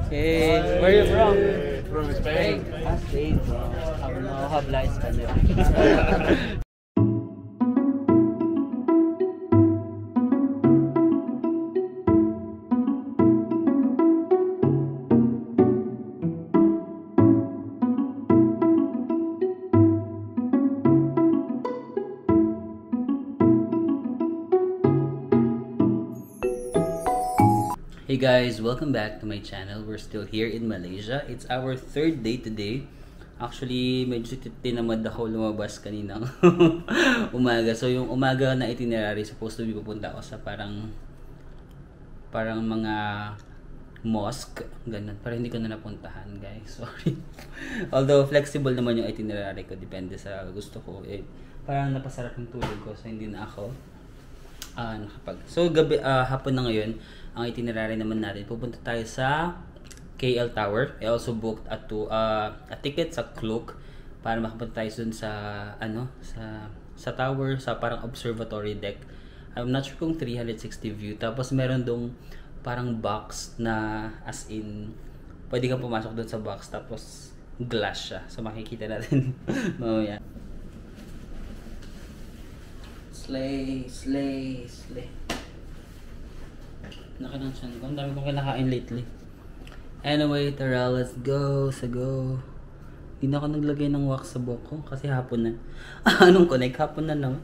Hey, where are you from? From Spain. Spain, bro. Habla Español. Hey guys, welcome back to my channel. We're still here in Malaysia. It's our third day today. Actually, medyo tinamad ako lumabas kaninang umaga. So yung umaga na itinerary, supposed to be pupunta ako sa parang mga mosque, ganun. Pero hindi ko na napuntahan, guys. Sorry. Although flexible naman yung itinerary ko, depende sa gusto ko. Parang napasarap yung tulog ko, so hindi na ako nakapag. So gabi, hapon na ngayon, ang itinerary naman natin, pupunta tayo sa KL Tower. I also booked a ticket sa Klook para makapunta tayo dun sa sa tower, sa parang observatory deck. I'm not sure kung 360 view. Tapos meron dong parang box na as in pwede kang pumasok dun sa box, tapos glass siya. So makikita natin mamaya. Slay. Nakanansan ko. Ang dami kong kinakain lately. Anyway, tara, let's go. Hindi na ako naglagay ng wax sa buhok ko kasi hapon na. Anong connect? Hapon na naman.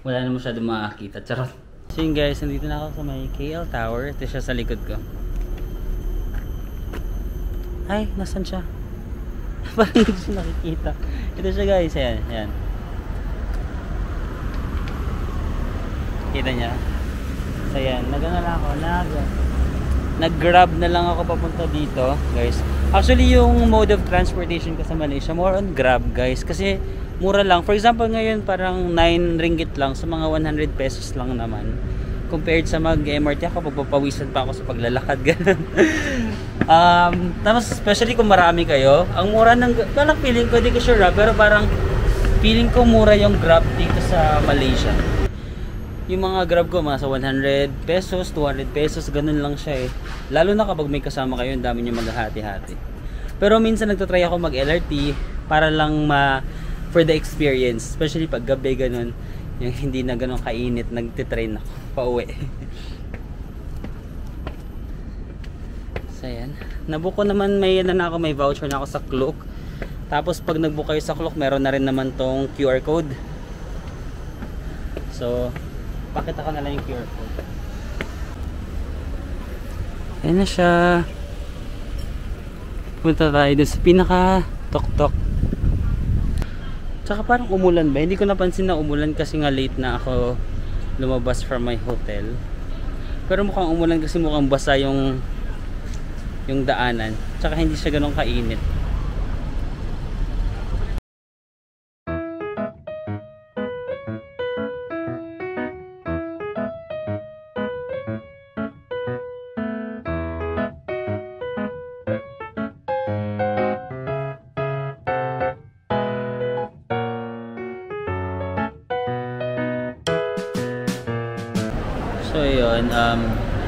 Wala na masyado makakita. Charot. So yun guys, nandito na ako sa may KL Tower. Ito siya sa likod ko. Ay, nasan siya? Parang hindi siya nakikita. Ito siya guys. Ayan. Kita niya? So yan, nag-grab na lang ako papunta dito, guys. Actually, yung mode of transportation ko sa Malaysia, more on grab, guys. Kasi mura lang. For example, ngayon parang 9 ringgit lang, sa mga 100 pesos lang naman. Compared sa mag-MRT ako, pagpapawisan pa ako sa paglalakad, ganun. Tapos, especially kung marami kayo, ang mura ng, parang feeling ko, di ko sure, pero parang feeling ko mura yung grab dito sa Malaysia. Yung mga grab ko, mga sa 100 pesos, 200 pesos, ganun lang siya eh. Lalo na kapag may kasama kayo, ang dami nyo maghahati-hati. Pero minsan nagtatry ako mag-LRT para lang for the experience. Especially pag gabi ganun, yung hindi na ganun kainit, nagtitrain ako pauwi. So yan. Nabook ko naman, may voucher na ako sa Klook. Tapos pag nagbook kayo sa Klook, meron na rin naman tong QR code. So, pakita ko na lang yung QR code. Ayan na siya. Punta tayo dun sa pinaka tok-tok. Tsaka parang umulan ba? Hindi ko napansin na umulan kasi nga late na ako lumabas from my hotel. Pero mukhang umulan kasi mukhang basa yung daanan. Tsaka hindi siya ganun kainit. So yun,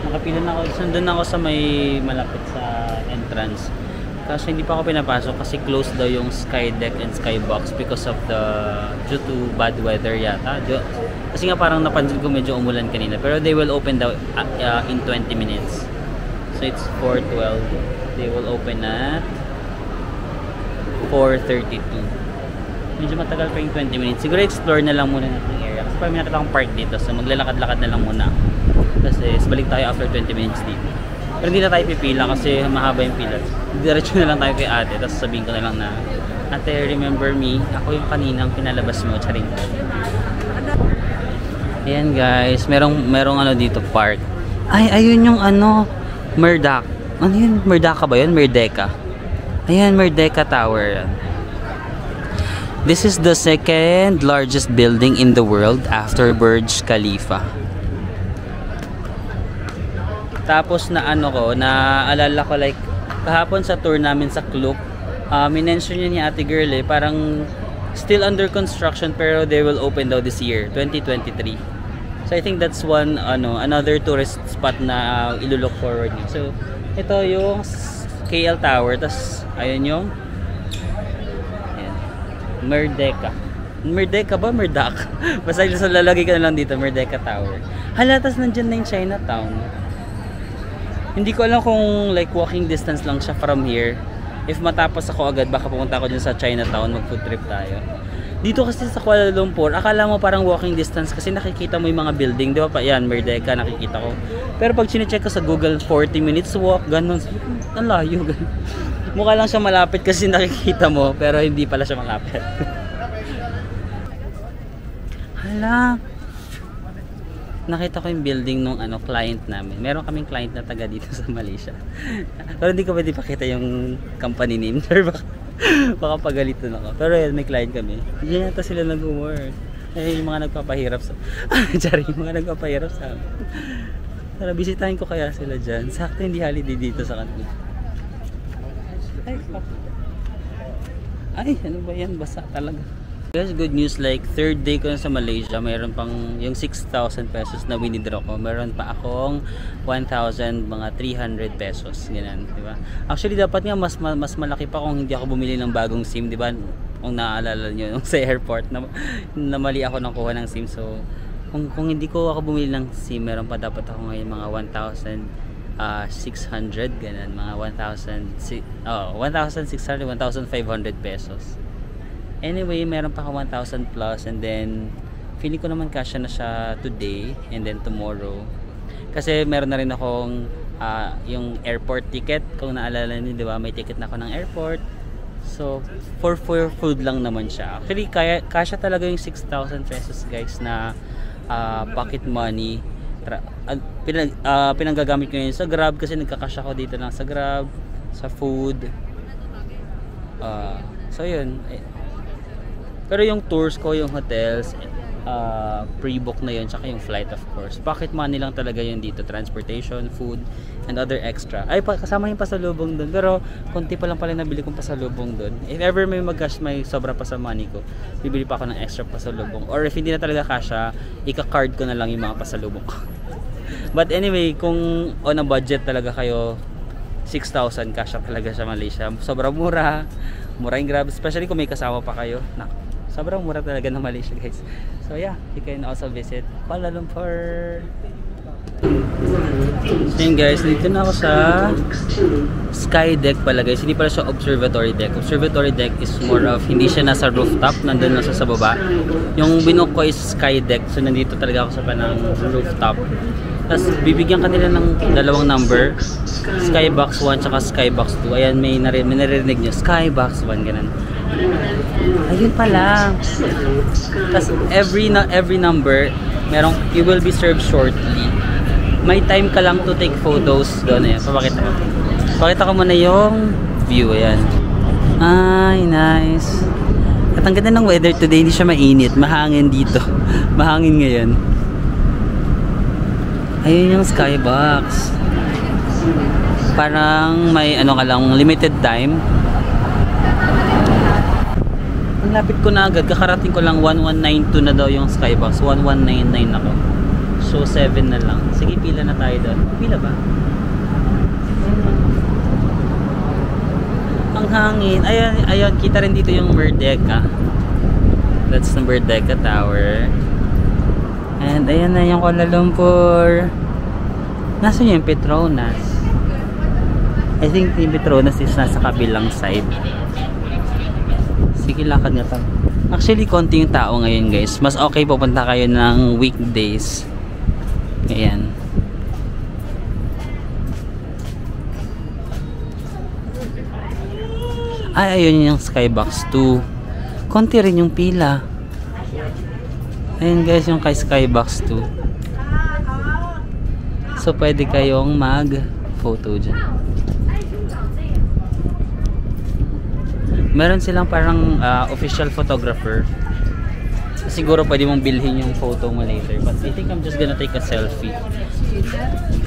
nakapila na ako, sundon ako sa may malapit sa entrance. Kasi hindi pa ako pinapasok kasi closed daw yung Sky Deck and Skybox because of due to bad weather yata. Kasi nga parang napansin ko medyo umulan kanina. Pero they will open daw in 20 minutes. So it's 4:12. They will open at 4:32. Medyo matagal pa yung 20 minutes. Siguro explore na lang muna natin yung area. Kasi parang minakita akong park dito. So maglalakad-lakad na lang muna. Kasi balik tayo after 20 minutes dito. Pero hindi na tayo pipila kasi mahaba yung pila. Diretso na lang tayo kay ate. Tapos sabihin ko na lang na, ate, remember me? Ako yung kaninang pinalabas mo. Charing. Ayan guys. Merong ano dito, park. Ay, ayun yung ano, Merdeka. Ano yun? Merdeka ba yun? Merdeka. Ayan, Merdeka Tower. This is the second largest building in the world after Burj Khalifa. Tapos naalala ko like kahapon sa tour namin sa Klook, minention niya ni ate girl parang still under construction pero they will open daw this year, 2023. So I think that's one another tourist spot na ilulook forward niyo. So Ito yung KL Tower. Tapos, ayun yung ayan, Merdeka. Merdeka ba? Merdaka? Basta sa lalagay ka na lang dito, Merdeka Tower. Hala, tas nandyan na yung Chinatown. Hindi ko alam kung like walking distance lang siya from here. If matapos ako agad, baka pumunta ako dun sa Chinatown, mag food trip tayo. Dito kasi sa Kuala Lumpur, akala mo parang walking distance kasi nakikita mo yung mga building, di ba pa? Yan, Merdeka, nakikita ko. Pero pag sinecheck ko sa Google, 40 minutes walk, ganun. Ang layo, ganun. Mukha lang siya malapit kasi nakikita mo, pero hindi pala siya malapit. Hala. Nakita ko yung building nung client namin. Meron kaming client na taga dito sa Malaysia. Pero hindi ko pwede pakita yung company name. Baka pagalitan ako. Pero yun, may client kami. Hindi yata sila nag-work. Eh, yung mga nagpapahirap sa... Sorry, yung mga nagpapahirap sa amin. Tara, bisitahin ko kaya sila dyan. Sakto hindi holiday dito sa kanila. Ay, ano ba yan? Basa talaga. Guys, good news, like third day ko na sa Malaysia, mayroon pang yung 6,000 pesos na winidraw ko, meron pa akong 1,000 mga 300 pesos, ganyan, di ba? Actually dapat nga mas malaki pa kung hindi ako bumili ng bagong SIM, di ba? Kung naaalala niyo yung sa airport na mali ako nang kuha ng SIM. So kung hindi ko ako bumili ng SIM, meron pa dapat ako ngayon mga 1,600 ganyan, mga 1,600, 1,500 pesos. Anyway, meron pa ako 1,000 plus, and then feeling ko naman kasya na siya today and then tomorrow. Kasi meron na rin akong yung airport ticket, kung naalala niyo, di ba? May ticket na ako ng airport. So, for food lang naman siya. Actually, kasya talaga yung 6,000 pesos, guys, na pocket money. Pinanggagamit ko yun sa Grab kasi nagkakasya ko dito lang sa Grab, sa food. So, yun. Pero yung tours ko, yung hotels, pre-book na yun, tsaka yung flight of course. Pocket money lang talaga yun dito, transportation, food, and other extra. Ay, kasama yung pasalubong dun. Pero, konti pa lang pala nabili kong pasalubong dun. If ever may may sobra pa sa money ko, bibili pa ako ng extra pasalubong. Or if hindi na talaga kasha, ika-card ko na lang yung mga pasalubong ko. But anyway, kung on a budget talaga kayo, 6,000 kasha talaga sa Malaysia. Sobrang mura. Mura yung Grab, especially kung may kasama pa kayo. Sobrang mura talaga ng Malaysia, guys. So yeah, you can also visit Kuala Lumpur. So yun, guys, dito na ako sa sky deck pala, guys. Hindi pala siya observatory deck. Observatory deck is more of, hindi siya nasa rooftop, nandun na siya sa baba. Yung binook ko is sky deck, so nandito talaga ako sa panang rooftop. Tapos bibigyan kanila ng dalawang number, Skybox 1 tsaka Skybox 2. Ayan, may naririnig nyo, Skybox 1, ganun. Ayun pala. Tapos every number, merong, you will be served shortly. May time ka lang to take photos doon. Ayan, papakita ko. Pakita ko muna yung view. Ayan. Ay, nice. At ang ganda ng weather today, hindi siya mainit. Mahangin dito. Mahangin ngayon. Ayun yung Skybox. Parang may ano ka lang, limited time. Ang lapit ko na agad, kakarating ko lang 1192 na daw yung Skybox. 1199 ako. So 7 na lang. Sige, pila na tayo doon. Pila ba? Ang hangin. Ayun, kita rin dito yung Merdeka. That's the Merdeka Tower. And ayan na yung Kuala Lumpur. Nasaan yung Petronas? I think yung Petronas is nasa kabilang side. Sige, lakad nga tayo. Actually, konti yung tao ngayon, guys. Mas okay pupunta kayo ng weekdays. Ayan. Ay, ayun yung Skybox 2. Konti rin yung pila. Ayun, guys, yung kay Skybox 2. So, pwede kayong mag-photo dyan. Meron silang parang official photographer. Siguro pwede mong bilhin yung photo mo later. But I think I'm just gonna take a selfie.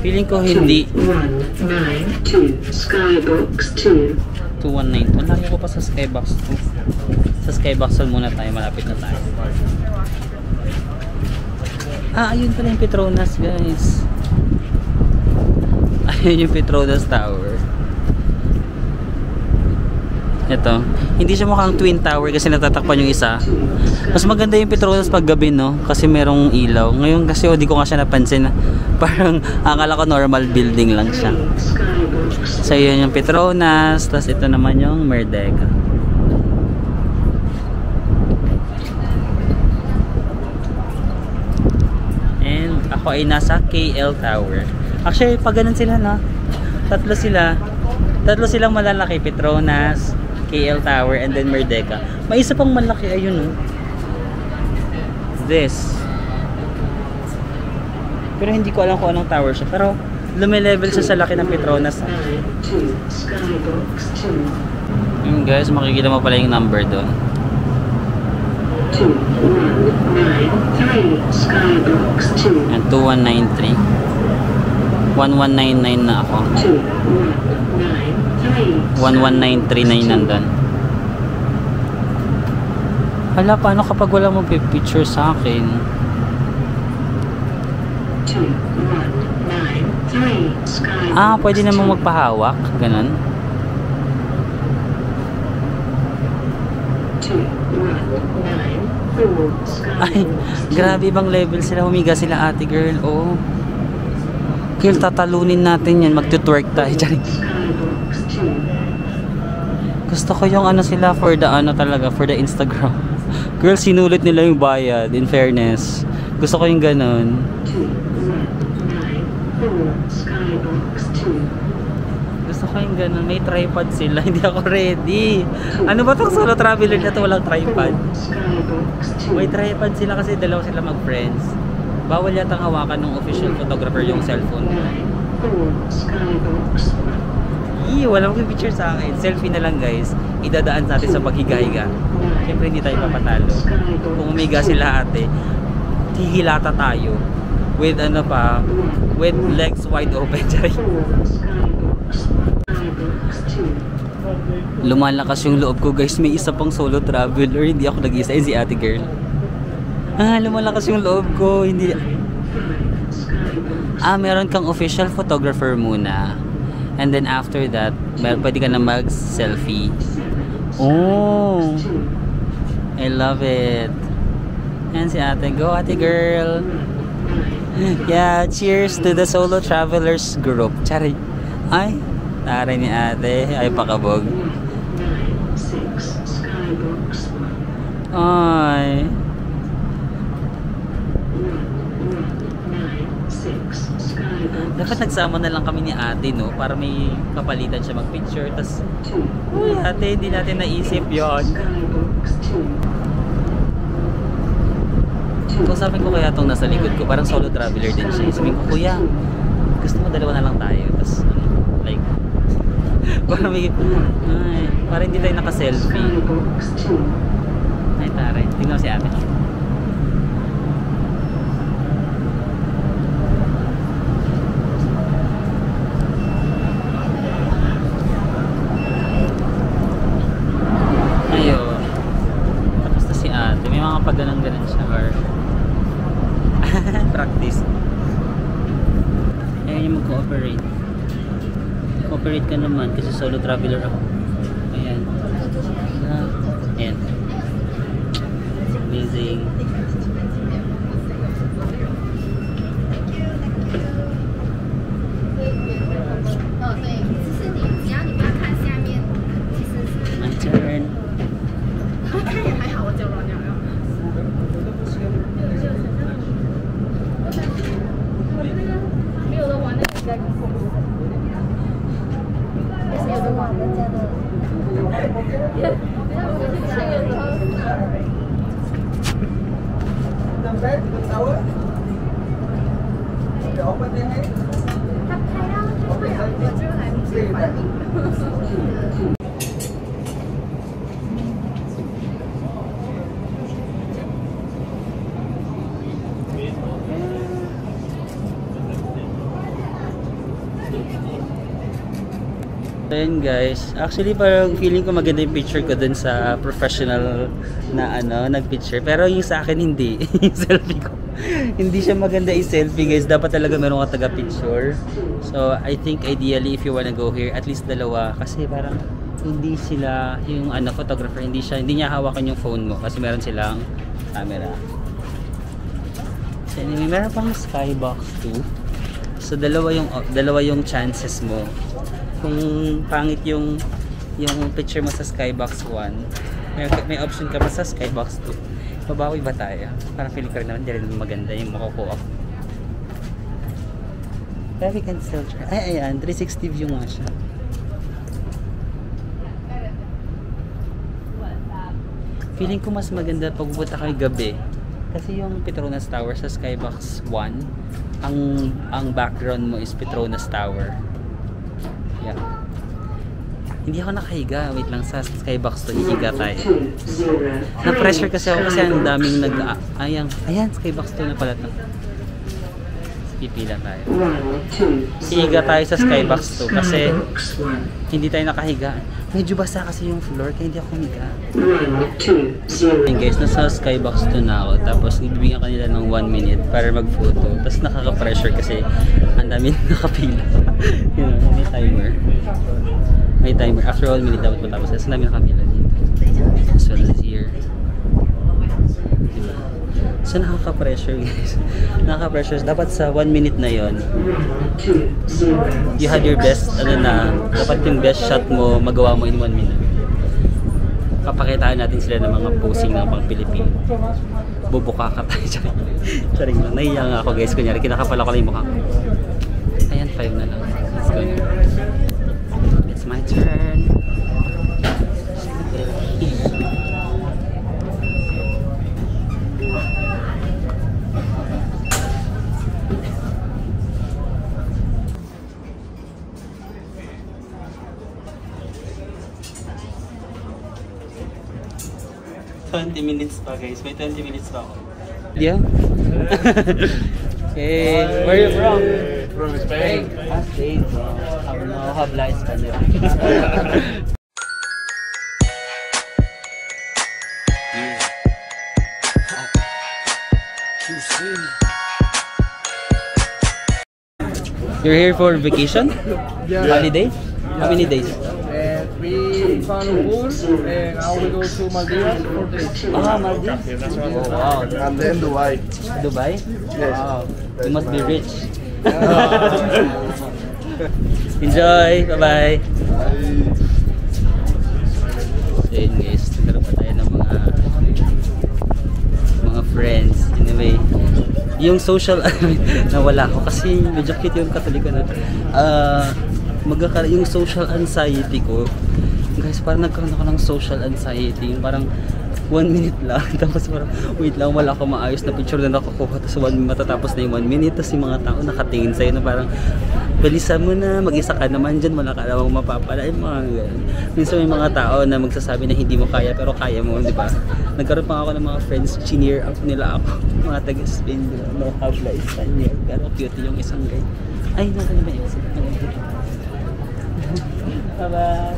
Feeling ko hindi. 219 Skybox 2. 2192. Ang laki ko pa sa Skybox 2. Sa Skybox 1 muna tayo. Malapit na tayo. Ayun pala yung Petronas, guys. Ayun yung Petronas Tower. Ito. Hindi siya mukhang twin tower kasi natatakpan yung isa. Mas maganda yung Petronas pag gabi, no? Kasi merong ilaw. Ngayon kasi di ko nga siya napansin na parang akala ko normal building lang siya. So yun yung Petronas. Tapos ito naman yung Merdeka. And ako ay nasa KL Tower. Actually pag ganun sila, no? Tatlo silang malalaki. Petronas, KL Tower, and then Merdeka. May isa pang malaki, ayun, no? This. Pero hindi ko alam kung anong tower siya. Pero lumilevel siya sa laki ng Petronas. Yun guys, makikita mo pala yung number doon. 2193 Skybox 2. And 2193. 1199 na ako. 11939 nandun. Hala, paano kapag wala mo picture sa akin? 2193 Skybox. Ah, pwede namang magpahawak. Ganon. 2194 Skybox. Ay, grabe bang level sila. Humiga sila, ate girl. Oh. Girl, tatalunin natin yan. Magtutwerk tayo. Skybox 2. Gusto ko yung ano sila for the ano talaga, for the Instagram. Girl, sinulit nila yung bayad, in fairness. Gusto ko yung ganon. 2194 Skybox 2. Gusto ko yung ganon. May tripod sila. Hindi ako ready. Ano ba itong solo traveler na ito? Walang tripod. Skybox 2. May tripod sila kasi dalawa sila mag-friends. Bawal yatang hawakan ng official photographer yung cellphone. 4 Skybox. Wala mong picture sa akin. Selfie na lang guys. Idadaan natin sa paghiga-higa. Siyempre hindi tayo papatalo. Kung umiga sila ate, hihilata tayo. With ano pa, with legs wide open. Lumalakas yung loob ko guys. May isa pang solo traveler. Hindi ako nag-isa. Si ate girl. Lumalakas yung loob ko. Hindi. Meron kang official photographer muna. And then after that, pwede ka na mag-selfie. Oh! I love it. And si ate. Go ate girl! Yeah, cheers to the solo travelers group. Chari. Ay, taray ni ate. Ay, pakabog. Ay. Dapat nagsama na lang kami ni ate, no? Para may kapalitan siya mag-picture. Tapos, uy ate, hindi natin naisip yon. Kung sabi ko kaya itong nasa likod ko, parang solo traveler din siya. Sabi ko, kuya, gusto mo dalawa na lang tayo. Tapos, like, parang may, ay, parang hindi tayo naka-selfie. Ay, taray. Tingnan mo si ate. Pag-ganan-ganan siya or practice. Ayaw niya mag-cooperate. Cooperate ka naman kasi solo traveler ako. Ayan. Ayan. Amazing. My turn. Ayun guys, actually parang feeling ko maganda yung picture ko dun sa professional na nagpicture, pero yung sa akin hindi. Yung selfie ko hindi siya maganda i-selfie guys, dapat talaga meron ka taga-picture. So I think ideally if you wanna go here, at least dalawa, kasi parang hindi sila, yung photographer, hindi niya hawakan yung phone mo kasi meron silang camera. So anyway, meron pang Skybox 2. So dalawa yung chances mo. Kung pangit yung picture mo sa Skybox 1, may option ka pa sa Skybox 2. Babawi ba tayo? Parang feeling ko rin naman, di rin maganda yung makukuha ko. Pero we can still try. Ay, ayan, 360 view nga siya. Feeling ko mas maganda pag pupunta kayo gabi. Kasi yung Petronas Tower sa Skybox 1, ang background mo is Petronas Tower. Yeah. Hindi ako nakahiga. Wait lang, sa Skybox 2 hihiga tayo. Na-pressure kasi ako kasi ang daming ayan, Skybox 2 na pala ito. Pipila tayo. Hihiga tayo sa Skybox 2 kasi hindi tayo nakahiga. Medyo basa kasi yung floor kaya hindi ako humiga. And guys, nasa Skybox 2 na ako. Tapos ibibigyan ka nila ng 1 minute para mag-photo. Tapos nakaka-pressure kasi ang dami nakapila. You know, may timer. May timer. After 1 minute dapat matapos. Kasi ang dami nakapila dito. As well as here. Diba? So nakaka-pressure guys. Nakaka-pressure. Dapat sa 1 minute na yon, you had your best, dapat yung best shot mo magawa mo in 1 minute. Papakitaan natin sila ng mga posing ng pang Pilipino. Bubuka ka tayo. Charing lang. Nahiya nga ako guys. Kunyari, kinakapala ko lang yung mukha ko. Ayan, 5 na lang. Let's go. It's my turn. 20 minutes pa guys. May 20 minutes pa ako. Yeah? Hey, where are you from? From Spain. Spain. Habla Español. You're here for vacation? Yeah. Holiday? How many days? We found a pool and now we go to Maldives for this. Maldives? Oh, wow. And then Dubai. Dubai? Yes. Wow. You must be rich. Enjoy! Bye-bye! Ayun guys, nagkaroon pa tayo ng mga friends. Anyway, yung social nawala ko kasi medyo cute yung Katoliko na yung social anxiety ko guys, parang nagkaroon ako ng social anxiety, parang 1 minute lang tapos parang wait lang, wala akong maayos na picture na nakukuha, tapos matatapos na yung 1 minute, tapos yung mga tao nakatingin sa'yo na parang balisan mo na, mag-isa ka naman dyan, wala ka namang mapapala, yung mga ganyan. Minsan may mga tao na magsasabi na hindi mo kaya pero kaya mo, di ba? Nagkaroon pa ako ng mga friends, chineer up nila ako, mga taga-Spain, no habla Español, pero cute yung isang guy. Ay, natin ba yung bye-bye.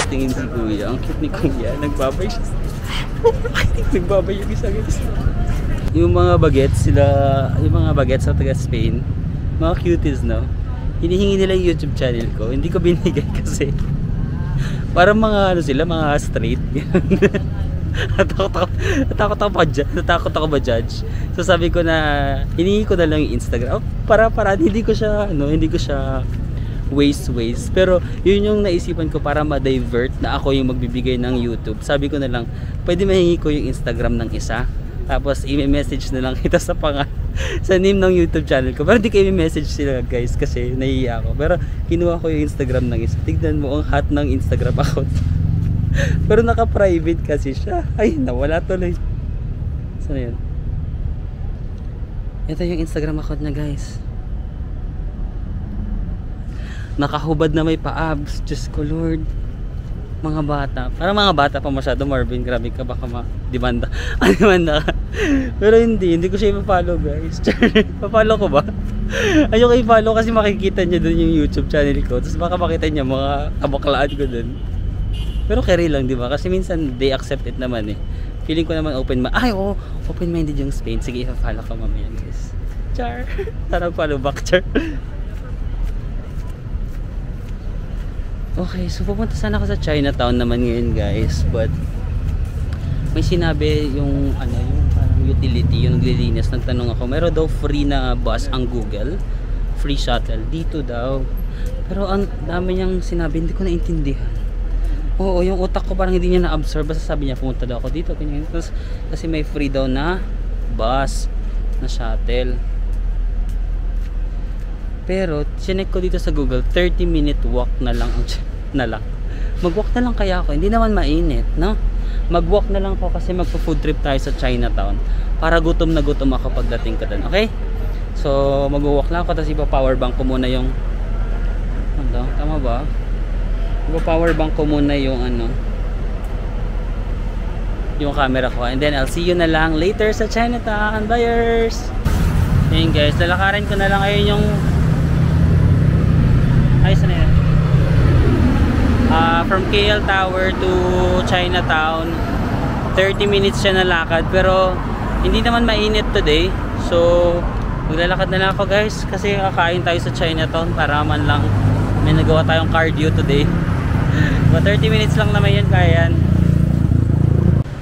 Tingin si Kuya, ang cute ni Kuya, nagbabay siya. I think nagbabay yung isa guys. Yung mga bagets sa taga Spain, mga cuties, no? Hinihingi nila yung YouTube channel ko, hindi ko binigay kasi parang mga mga straight. Natakot ako ba judge? So sabi ko na hinihingi ko na lang yung Instagram para hindi ko siya waste. Pero yun yung naisipan ko para ma-divert na ako yung magbibigay ng YouTube. Sabi ko na lang, pwede mahingi ko yung Instagram ng isa, tapos i-message na lang kita sa name ng YouTube channel ko. Pero hindi ko i-message sila guys kasi nahihiya ako. Pero kinuha ko yung Instagram ng isa. Tignan mo ang hot ng Instagram account. Pero naka-private kasi siya. Ay, nawala tuloy. Saan yun? Ito yung Instagram account niya guys. Nakahubad na may pa-abs. Diyos ko Lord. Mga bata. Parang mga bata pa masyado, Marvin. Grabe ka, baka ma-demanda. Demanda ka. Pero hindi ko siya ipapollow guys. Papollow ko ba? Ayoko i-follow kasi makikita niya dun yung YouTube channel ko. Tapos baka makita niya mga kabaklaan ko dun. Pero carry lang, di ba? Kasi minsan they accept it naman eh. Feeling ko naman ay oo, open-minded yung Spain. Sige, i-follow ka mamaya guys. Char! Tarang follow back, char. Okay, so pupunta sana ako sa Chinatown naman ngayon guys. But may sinabi yung ano, yung parang utility, yung naglilinis. Nagtanong ako, meron daw free na bus ang Google, free shuttle dito daw. Pero ang dami niyang sinabi, hindi ko naintindihan. Oo, yung utak ko parang hindi niya na-absorb. Basta sabi niya, pumunta daw ako dito, ganyan. Tapos, kasi may free daw na bus na shuttle. Pero chinek ko dito sa Google, 30-minute walk na lang ang mag-walk na lang kaya ako, hindi naman mainit, no? Mag-walk na lang ako kasi magpo-food trip tayo sa Chinatown para gutom na gutom ako pagdating ko doon, okay? So mag-walk lang ako, tapos ipa-power bank ko muna yung ano, tama ba? Ipa-power bank ko muna yung ano, yung camera ko, and then I'll see you na lang later sa Chinatown, buyers. Ayun guys, lalakarin ko na lang ngayon yung ayos na yan. From KL Tower to Chinatown, 30 minutes siya na lakad, pero hindi naman mainit today. So maglalakad na lang ako guys, kasi kakain tayo sa Chinatown para man lang may nagawa tayong cardio today. But 30 minutes lang naman yan, kaya yan.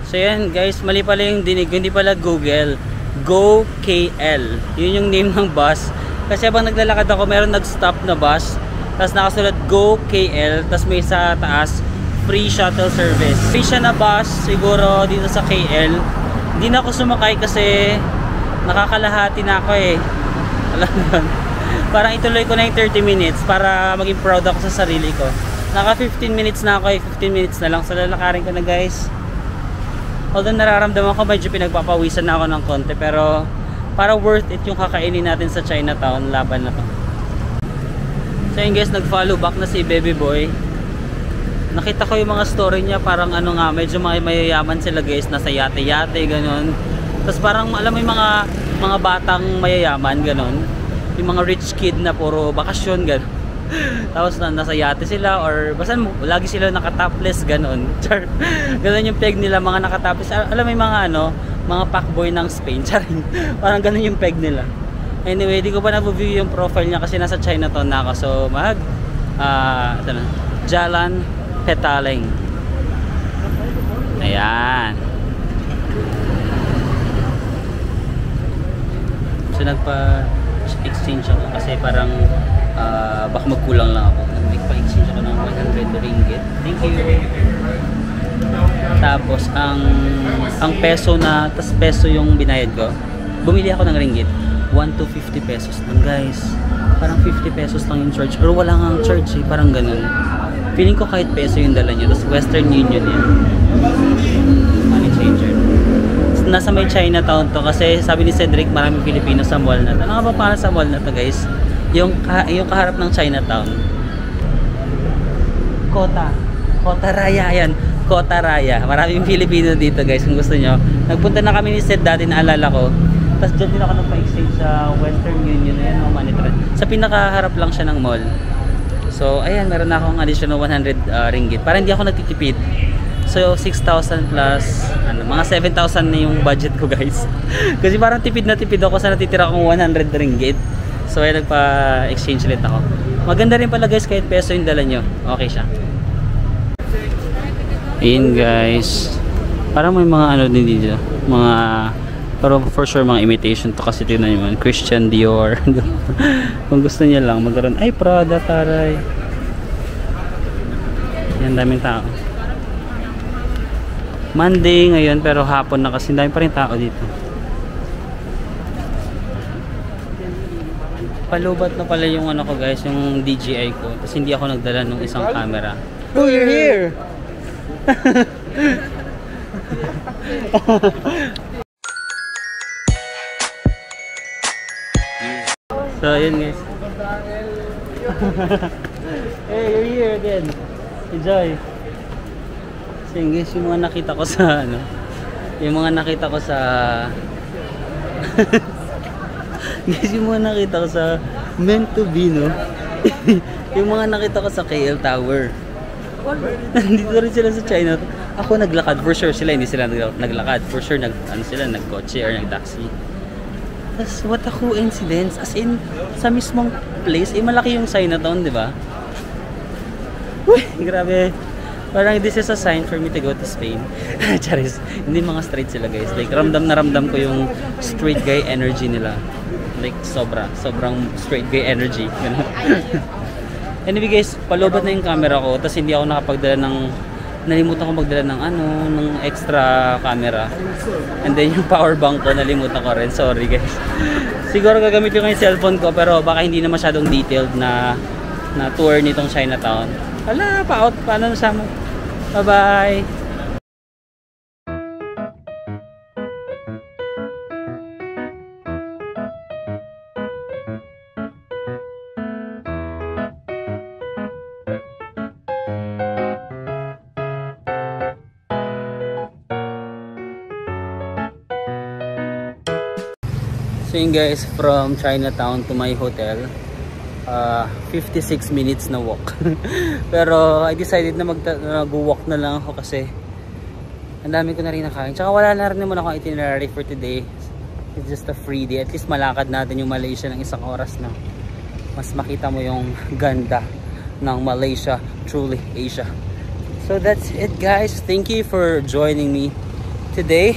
So yan guys, mali pala yung dinig, hindi pala Google, Go KL, yun yung name ng bus. Kasi habang naglalakad ako, meron nag-stop na bus, tapos nakasulat Go KL, tapos may sa taas free shuttle service. Free siya na bus siguro dito sa KL. Hindi na ako sumakay kasi nakakalahati na ako eh. Alam mo yun, parang ituloy ko na yung 30 minutes para maging proud ako sa sarili ko. Naka 15 minutes na ako eh, 15 minutes na lang. So lalakarin ko na guys. Although nararamdaman ko medyo pinagpapawisan na ako ng konti, pero para worth it yung kakainin natin sa Chinatown, laban na to. So yun guys, nag-follow back na si Baby Boy. Nakita ko yung mga story niya, parang ano nga, medyo mayayaman sila guys, nasa yate-yate, ganun. Tapos parang alam mo yung mga batang mayayaman, ganun. Yung mga rich kid na puro bakasyon, ganun. Tapos nasa yate sila, or basta lagi sila nakatopless, ganun. Ganun yung peg nila, mga nakatopless. Alam mo yung mga ano, mga fuckboy ng Spain. Parang ganun yung peg nila. Anyway, di ko pa na-view yung profile niya kasi nasa Chinatown na ako. So Jalan Petaling. Ayan. So nagpa-exchange ako kasi parang baka magkulang lang ako. Nagpa-exchange ako ng 100 ringgit. Thank you. Tapos ang peso na, tas peso yung binayad ko. Bumili ako ng ringgit. 1 to 50 pesos lang guys. Parang 50 pesos lang yung charge, or wala nga ang charge eh, parang ganun. Feeling ko kahit peso yung dala nyo. Tapos Western Union yan, money changer. Nasa may Chinatown to kasi sabi ni Cedric maraming Pilipino sa mall na to. Ano nga ba para sa mall na to guys? Yung kaharap ng Chinatown, Kota Raya, yan, Kota Raya. Maraming Pilipino dito guys, kung gusto nyo. Nagpunta na kami ni Ced dati, naalala ko. Tapos dyan din ako nagpa-exchange sa Western Union na yan, no, money transfer. Sa pinakaharap lang siya ng mall. So ayan, meron na akong additional 100 ringgit para hindi ako nagtitipid. So 6,000 plus ano, mga 7,000 na yung budget ko guys. Kasi parang tipid na tipid ako sa natitira kong 100 ringgit. So ayan, nagpa-exchange ulit ako. Maganda rin pala guys kahit peso yung dala nyo. Okay siya. Ayan guys, parang may mga ano din dito, mga, pero for sure mga imitation to kasi tingnan nyo, Christian Dior. Kung gusto niya lang magkaroon, ay Prada, taray. Yan, daming tao. Monday ngayon pero hapon na kasi dami pa rin tao dito. Palubat na pala yung ano ko guys, yung DJI ko. Tapos hindi ako nagdala ng isang camera. Oh, you're here! So yun guys. Hey, you're here again. Enjoy. So yun guys, yung mga nakita ko sa ano, yung mga nakita ko sa Guys, yung mga nakita ko sa meant to be, no? Yung mga nakita ko sa KL Tower. Nandito rin sila sa China. Ako naglakad, for sure sila, hindi sila naglakad. For sure, nagkotse or nagtaxi. Tapos, what a coincidence. As in, sa mismong place, malaki yung Chinatown, di ba? Uy, grabe. Parang this is a sign for me to go to Spain. Charis, hindi mga straight sila guys. Like, ramdam na ramdam ko yung straight guy energy nila. Like, sobrang straight guy energy. Anyway guys, palobat na yung camera ko. Tapos hindi ako nakapagdala ng, nalimutan ko magdala ng ng extra camera. And then yung power bank ko, nalimutan ko rin. Sorry guys. Siguro gagamit ko yung cellphone ko, pero baka hindi na masyadong detailed na tour nitong Chinatown. Hala, paano na sama? Bye-bye! So yun guys, from Chinatown to my hotel, 56 minutes na walk. Pero I decided na mag-walk na lang ako kasi ang dami ko na rin nakain. Tsaka wala na rin naman ako itinerary for today. It's just a free day. At least malakad natin yung Malaysia ng 1 oras na. Mas makita mo yung ganda ng Malaysia, truly Asia. So that's it guys. Thank you for joining me today.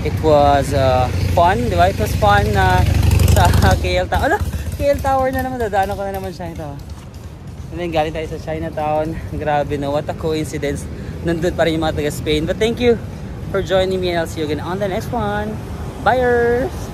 It was fun, di ba? It was fun sa KL Tower. Ala, KL Tower na naman. Dadaanan ko na naman siya ito. And then galing tayo sa Chinatown. Grabe no, what a coincidence. Nandun pa rin yung mga taga Spain. But thank you for joining me and I'll see you again on the next one. Bye-ers!